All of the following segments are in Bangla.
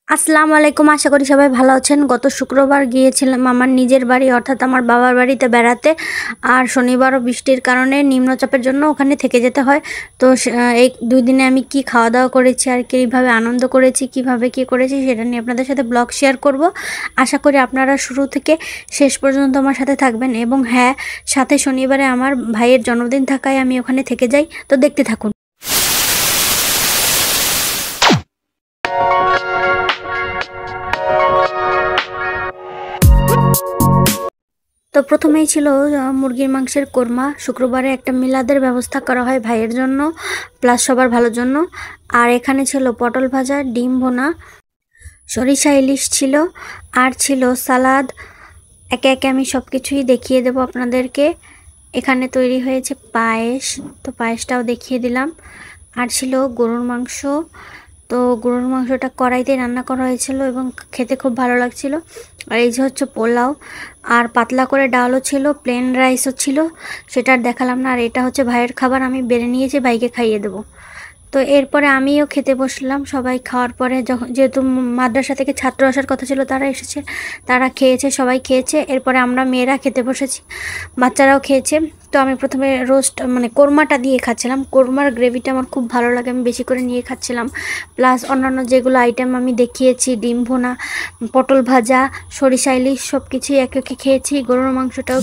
আসসালামু আলাইকুম। আশা করি সবাই ভালো আছেন। গত শুক্রবার গিয়েছিলাম আমার নিজের বাড়ি অর্থাৎ আমার বাবার বাড়িতে বেড়াতে। আর শনিবারও বৃষ্টির কারণে নিম্নচাপের জন্য ওখানে থেকে যেতে হয়। তো এই 2 দিনে আমি কি খাওয়া দাওয়া করেছি আর কীভাবে আনন্দ করেছি, কিভাবে কি করেছি সেটা নিয়ে আপনাদের সাথে ব্লগ শেয়ার করব। আশা করি আপনারা শুরু থেকে শেষ পর্যন্ত আমার সাথে থাকবেন। এবং হ্যাঁ, সাথে শনিবারে আমার ভাইয়ের জন্মদিন থাকায় আমি ওখানে থেকে যাই। তো দেখতে থাকুন। তো প্রথমেই ছিল মুরগির মাংসের কোরমা। শুক্রবারে একটা মিলাদের ব্যবস্থা করা হয় ভাইয়ের জন্য, প্লাস সবার ভালোর জন্য। আর এখানে ছিল পটল ভাজা, ডিম ভোনা, সরিষা ইলিশ ছিল, আর ছিল সালাদ। একে একে আমি সব কিছুই দেখিয়ে দেব আপনাদেরকে। এখানে তৈরি হয়েছে পায়েস, তো পায়েসটাও দেখিয়ে দিলাম। আর ছিল গরুর মাংস। তো গরুর মাংসটা কড়াইতে রান্না করা হয়েছিল এবং খেতে খুব ভালো লাগছিল। আর এই যে হচ্ছে পোলাও, আর পাতলা করে ডালও ছিল, প্লেন রাইসও ছিল, সেটা আর দেখালাম না। আর এটা হচ্ছে ভাইয়ের খাবার, আমি বেড়ে নিয়েছি, ভাইকে খাইয়ে দেবো। তো এরপরে আমিও খেতে বসলাম। সবাই খাওয়ার পরে যেহেতু মাদ্রাসা থেকে ছাত্র আসার কথা ছিল, তারা এসেছে, তারা খেয়েছে, সবাই খেয়েছে। এরপরে আমরা মেয়েরা খেতে বসেছি, বাচ্চারাও খেয়েছে। তো আমি প্রথমে কোরমাটা দিয়ে খাচ্ছিলাম। কোরমার গ্রেভিটা আমার খুব ভালো লাগে, আমি বেশি করে নিয়ে খাচ্ছিলাম। প্লাস অন্যান্য যেগুলো আইটেম আমি দেখিয়েছি, ডিম ভোনা, পটল ভাজা, সরিষা ইলিশ, সব কিছুই একে একে খেয়েছি। গরুর মাংসটাও,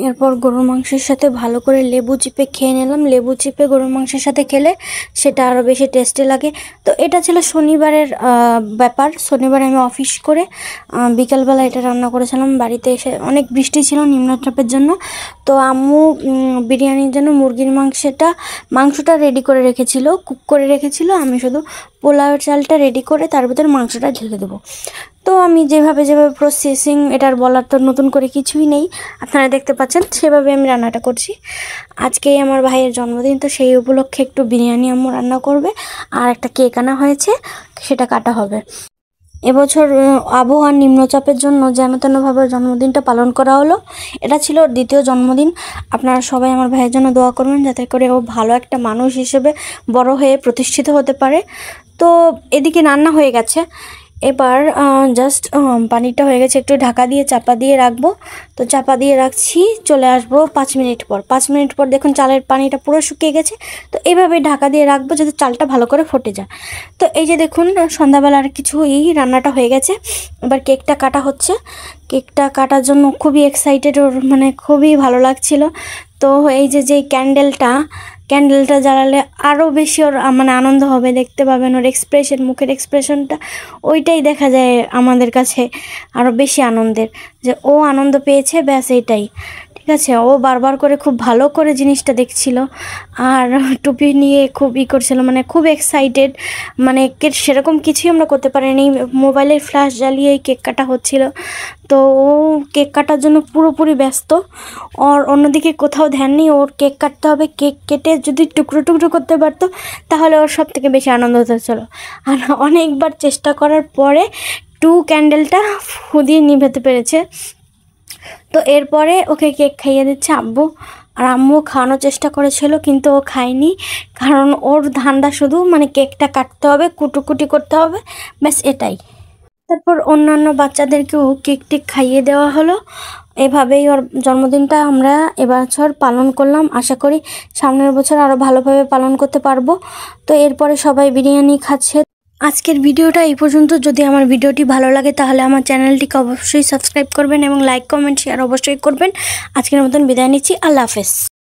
এরপর গরুর মাংসের সাথে ভালো করে লেবু চিপে খেয়ে নিলাম। লেবু চিপে গরুর মাংসের সাথে খেলে সেটা আরও বেশি টেস্টি লাগে। তো এটা ছিল শনিবারের ব্যাপার। শনিবার আমি অফিস করে বিকালবেলা এটা রান্না করেছিলাম। বাড়িতে এসে অনেক বৃষ্টি ছিল নিম্নচাপের জন্য। তো আম্মু বিরিয়ানির জন্য মুরগির মাংসটা রেডি করে রেখেছিল, কুক করে রেখেছিল। আমি শুধু পোলাওয়ের চালটা রেডি করে তার ভিতরে মাংসটা ঢেলে দেবো। তো আমি যেভাবে প্রসেসিং, এটার বলার তো নতুন করে কিছুই নেই, আপনারা দেখতে পাচ্ছেন সেভাবে আমি রান্নাটা করছি। আজকেই আমার ভাইয়ের জন্মদিন, তো সেই উপলক্ষে একটু বিরিয়ানি আম্মু রান্না করবে। আর একটা কেক আনা হয়েছে, সেটা কাটা হবে। এবছর আবহাওয়ার নিম্নচাপের জন্য যেন তেনভাবে জন্মদিনটা পালন করা হলো। এটা ছিল ওর দ্বিতীয় জন্মদিন। আপনারা সবাই আমার ভাইয়ের জন্য দোয়া করবেন, যাতে করে ও ভালো একটা মানুষ হিসেবে বড় হয়ে প্রতিষ্ঠিত হতে পারে। তো এদিকে রান্না হয়ে গেছে, এবার জাস্ট পানিটা হয়ে গেছে, একটু ঢাকা দিয়ে চাপা দিয়ে রাখবো। তো চাপা দিয়ে রাখছি, চলে আসবো 5 মিনিট পর। 5 মিনিট পর দেখুন চালের পানিটা পুরো শুকিয়ে গেছে। তো এইভাবে ঢাকা দিয়ে রাখবো যাতে চালটা ভালো করে ফুটে যায়। তো এই যে দেখুন সন্ধ্যাবেলার রান্নাটা হয়ে গেছে। এবার কেকটা কাটা হচ্ছে। কেকটা কাটার জন্য খুবই এক্সাইটেড, ওর খুবই ভালো লাগছিল। তো এই যে ক্যান্ডেলটা জ্বালালে আরও বেশি ওর আনন্দ হবে, দেখতে পাবেন ওর এক্সপ্রেশন, মুখের এক্সপ্রেশনটা, ওইটাই দেখা যায় আমাদের কাছে আরও বেশি আনন্দের, যে ও আনন্দ পেয়েছে, ব্যাস এইটাই। ঠিক আছে, ও বারবার করে খুব ভালো করে জিনিসটা দেখছিল। আর টুপি নিয়ে খুব করছিল, খুব এক্সাইটেড। সেরকম কিছুই আমরা করতে পারিনি, মোবাইলের ফ্ল্যাশ জ্বালিয়ে কেক কাটা হচ্ছিল। তো ও কেক কাটার জন্য পুরোপুরি ব্যস্ত, ওর অন্যদিকে কোথাও ধ্যান নেই। ওর কেক কাটতে হবে, কেক কেটে যদি টুকরো টুকরো করতে পারতো তাহলে ওর সব থেকে বেশি আনন্দ হচ্ছিল। আর অনেকবার চেষ্টা করার পরে ক্যান্ডেলটা ফু দিয়ে নিভাতে পেরেছে। তো এরপরে ওকে কেক খাইয়ে দিচ্ছে আব্বু। আর আম্মু খাওয়ানোর চেষ্টা করেছিল, কিন্তু ও খায়নি, কারণ ওর ধান্দা শুধু কেকটা কাটতে হবে, কুটুকুটি করতে হবে, ব্যাস এটাই। তারপর অন্যান্য বাচ্চাদেরকেও কেক টেক খাইয়ে দেওয়া হলো। এভাবেই ওর জন্মদিনটা আমরা এবছর পালন করলাম। আশা করি সামনের বছর আরও ভালোভাবে পালন করতে পারবো। তো এরপরে সবাই বিরিয়ানি খাচ্ছে। আজকের ভিডিওটা এই পর্যন্ত। যদি আমার ভিডিওটি ভালো লাগে তাহলে আমার চ্যানেলটিকে অবশ্যই সাবস্ক্রাইব করবেন এবং লাইক, কমেন্ট, শেয়ার অবশ্যই করবেন। আজকের মতন বিদায় নিচ্ছি। আল্লাহ হাফেজ।